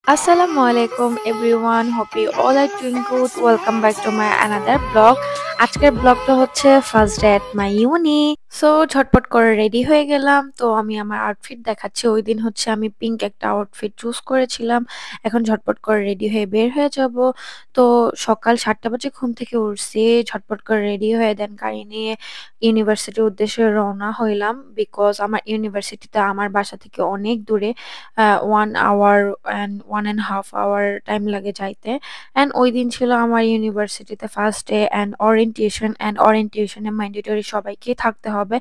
Assalamualaikum everyone. Hope you all are doing good. Welcome back to my another vlog. আজকের ব্লগটা হচ্ছে first day at my uni. So ঝটপট করে ready হয়ে গেলাম। তো আমি আমার আউটফিট দেখাচ্ছি। ওই দিন হচ্ছে আমি পিঙ্ক একটা আউটফিট চুজ করেছিলাম। এখন ঝটপট করে রেডি হয়ে বের হয়ে যাব। তো সকাল 7টা বাজে ঘুম থেকে উঠছি, ঝটপট করে রেডি হয়ে দেন গাড়ি নিয়ে ইউনিভার্সিটির উদ্দেশ্যে রওনা হইলাম। বিকজ আমার ইউনিভার্সিটিটা আমার বাসা থেকে অনেক দূরে, 1 আওয়ার অ্যান্ড 1.5 আওয়ার টাইম লাগে যাইতে। অ্যান্ড ওই দিন ছিল আমার ইউনিভার্সিটিতে ফার্স্ট ডে অ্যান্ড অরিয়েন্টেশনে ম্যান্ডেটরি সবাইকেই থাকতে হবে,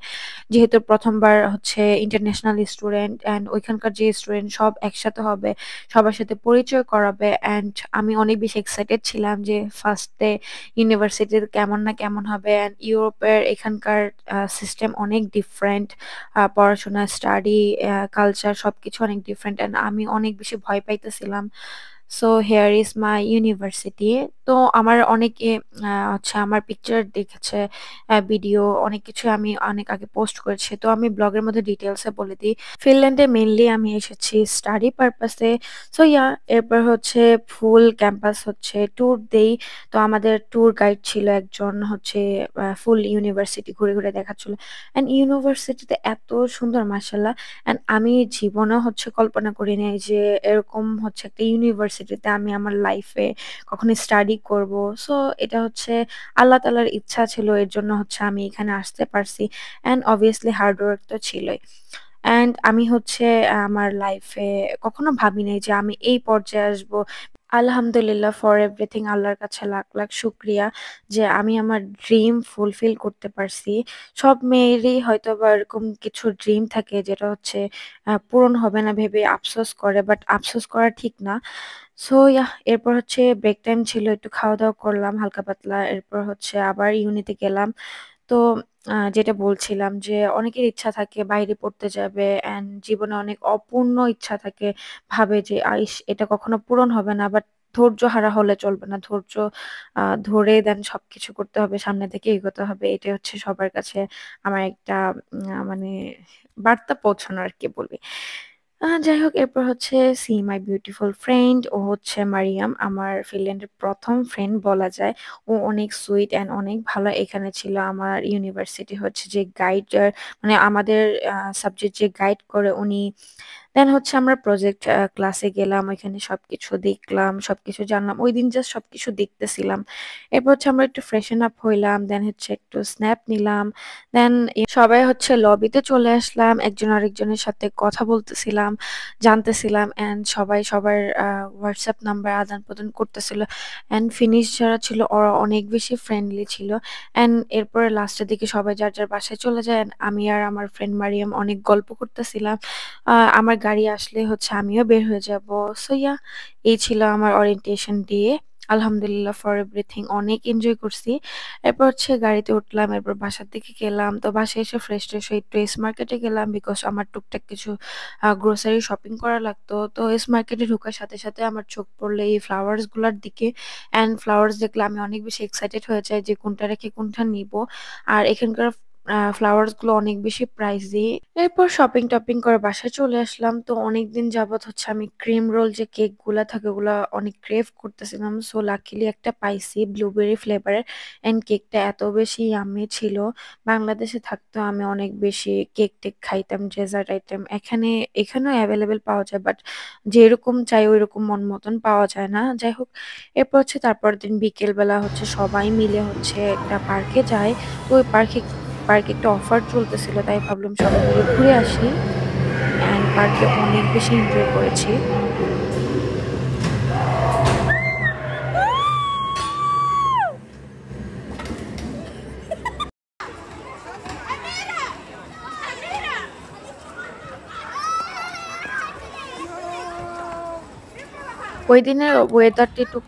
যেহেতু প্রথমবার হচ্ছে ইন্টারন্যাশনাল স্টুডেন্ট অ্যান্ড ওইখানকার যে স্টুডেন্ট সব একসাথে হবে, সবার সাথে পরিচয় করাবে। অ্যান্ড আমি অনেক বেশি এক্সাইটেড ছিলাম যে ফার্স্ট ডে ইউনিভার্সিটির কেমন না কেমন হবে। অ্যান্ড ইউরোপের এখানকার সিস্টেম অনেক ডিফারেন্ট, পড়াশোনা, স্টাডি, কালচার সবকিছু অনেক ডিফারেন্ট অ্যান্ড আমি অনেক বেশি ভয় পাইতেছিলাম। So here is my university. তো আমার অনেকে হচ্ছে আমার পিকচার দেখেছে, ভিডিও অনেক কিছু আমি অনেক আগে পোস্ট করেছি। তো আমি ব্লগের মধ্যে ডিটেলসে বলে দিই। ফিনল্যান্ডে মেইনলি আমি এসেছি স্টাডি পারপাসে। সো এরপর হচ্ছে ফুল ক্যাম্পাস হচ্ছে ট্যুর দেই। তো আমাদের ট্যুর গাইড ছিল একজন, হচ্ছে ফুল ইউনিভার্সিটি ঘুরে ঘুরে দেখাচ্ছিল। অ্যান্ড ইউনিভার্সিটিতে এত সুন্দর মাসাল্লাহ। অ্যান্ড আমি জীবনেও হচ্ছে কল্পনা করি নাই যে এরকম হচ্ছে একটা ইউনিভার্সিটিতে আমি আমার লাইফে কখনো স্টাডি করব। সো এটা হচ্ছে আল্লাহ তাআলার ইচ্ছা ছিল, এর জন্য হচ্ছে আমি এখানে আসতে পারছি। অ্যান্ড অবভিয়াসলি হার্ড ওয়ার্ক তো ছিলই। অ্যান্ড আমি হচ্ছে আমার লাইফে কখনো ভাবি নাই যে আমি এই পর্যায়ে আসবো। আলহামদুলিল্লাহ ফর এভরিথিং, আল্লাহর কাছে লাখ লাখ শুক্রিয়া যে আমি আমার ড্রিম ফুলফিল করতে পারছি। সব মেয়েরই হয়তোবা এরকম কিছু ড্রিম থাকে যেটা হচ্ছে পূরণ হবে না ভেবে আফসোস করে, বাট আফসোস করা ঠিক না। সো এরপর হচ্ছে ব্রেক টাইম ছিল, একটু খাওয়া দাওয়া করলাম হালকা পাতলা। এরপর হচ্ছে আবার ইউনিতে গেলাম। তো যেটা বলছিলাম যে অনেকের ইচ্ছা থাকে বাইরে পড়তে যাবে অ্যান্ড জীবনে অনেক অপূর্ণ ইচ্ছা থাকে, ভাবে যে আইস এটা কখনো পূরণ হবে না। বাট ধৈর্য হারা হলে চলবে না, ধৈর্য ধরে দেন সবকিছু করতে হবে, সামনে থেকে এগোতে হবে। এটা হচ্ছে সবার কাছে আমার একটা মানে বার্তা পৌঁছানো আর কি বলি। যাই হোক, এরপর হচ্ছে সি মাই বিউটিফুল ফ্রেন্ড। ও হচ্ছে মারিয়াম, আমার ফিনল্যান্ডের প্রথম ফ্রেন্ড বলা যায়। ও অনেক সুইট অ্যান্ড অনেক ভালো। এখানে ছিল আমার ইউনিভার্সিটি হচ্ছে যে গাইড, মানে আমাদের সাবজেক্ট যে গাইড করে উনি। দেন হচ্ছে আমরা প্রজেক্ট ক্লাসে গেলাম, ওইখানে সবকিছু দেখলাম, সবকিছু জানলাম। ওই দিন জাস্ট সবকিছু দেখতেছিলাম। এরপর হচ্ছে আমরা একটু ফ্রেশন আপ হইলাম, দেন হচ্ছে একটু স্ন্যাপ নিলাম। দেন সবাই হচ্ছে লবিতে চলে আসলাম, একজন আরেকজনের সাথে কথা বলতেছিলাম, জানতেছিলাম। অ্যান্ড সবাই সবার হোয়াটসঅ্যাপ নাম্বার আদান প্রদান করতেছিল। অ্যান্ড ফিনিশ যারা ছিল ওরা অনেক বেশি ফ্রেন্ডলি ছিল। অ্যান্ড এরপরে লাস্টের দিকে সবাই যার যার বাসায় চলে যায় and আমি আর আমার ফ্রেন্ড মারিয়াম অনেক গল্প করতেছিলাম। আমার গাড়ি আসলে হচ্ছে আমিও বের হয়ে যাব। সো এই ছিল আমার ওরিয়েন্টেশন ডে। আলহামদুলিল্লাহ ফর এভরিথিং, অনেক এনজয় করছি। এরপর হচ্ছে গাড়িতে উঠলাম, এরপর বাসার দিকে গেলাম। তো বাসায় এসে ফ্রেশ ট্রেশ হয়ে একটু এস মার্কেটে গেলাম, বিকজ আমার টুকটাক কিছু গ্রোসারি শপিং করা লাগতো। তো এস মার্কেটে ঢোকার সাথে সাথে আমার চোখ পড়লো এই ফ্লাওয়ার্স গুলার দিকে। অ্যান্ড ফ্লাওয়ার্স দেখলে আমি অনেক বেশি এক্সাইটেড হয়ে যাই যে কোনটা রেখে কোনটা নিব। আর এখানকার ফ্লাওয়ার্স গুলো অনেক বেশি প্রাইসি। এরপর শপিং টপিং করে বাসায় চলে আসলাম। তো অনেকদিন যাবত হচ্ছে আমি ক্রিম রোল যে কেক গুলা থাকে ওগুলা অনেক ক্রেভ করতেছিলাম। সো লাকিলি একটা পাইছি ব্লুবেরি ফ্লেভারের। এন্ড কেকটা এত বেশি ইয়াম্মি ছিল। বাংলাদেশে থাকতেও আমি অনেক বেশি কেক টেক খাইতাম, ডেজার্ট আইটেম এখানেও অ্যাভেলেবেল পাওয়া যায়, বাট যেরকম চাই ওই রকম মন মতন পাওয়া যায় না। যাই হোক, এরপর হচ্ছে তারপর দিন বিকেল বেলা হচ্ছে সবাই মিলে হচ্ছে একটা পার্কে যায়। তো ওই পার্কে একটা অফার চলতেছিল, তাই ভাবলাম সবাই মিলে ঘুরে আসি। অ্যান্ড পার্কে অনেক বেশি এনজয় করেছি। ওইদিনের ওয়েদারটা একটু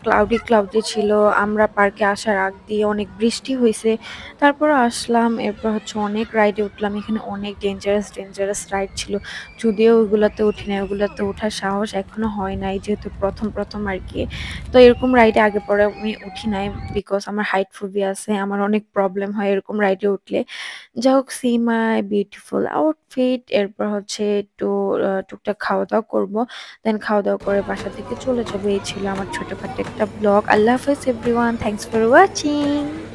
ক্লাউডি ছিল। আমরা পার্কে আসার আগ দিয়ে অনেক বৃষ্টি হইছে। তারপরে আসলাম। এরপর হচ্ছে অনেক রাইডে উঠলাম। এখানে অনেক ডেঞ্জারাস রাইড ছিল। যদিও ওগুলাতে উঠি নাই। ওগুলাতে ওঠার সাহস এখনো হয় নাই। যেহেতু ১ম আরকি। তো এরকম রাইডে আগে পরে আমি উঠি নাই। বিকজ আমার হাইট ফোবিয়া আছে। আমার অনেক প্রবলেম হয় এরকম রাইডে উঠলে। যাই হোক, সি মাই বিউটিফুল আউটফিট। এরপর হচ্ছে একটু টুকটাক খাওয়া-দাওয়া করব। দেন খাওয়া-দাওয়া করে বাসা থেকে চলে যাব। এই ছিল আমার ছোটখাটো একটা ব্লগ। আল্লাহ হাফেজ এভরিওয়ান। Thanks for watching.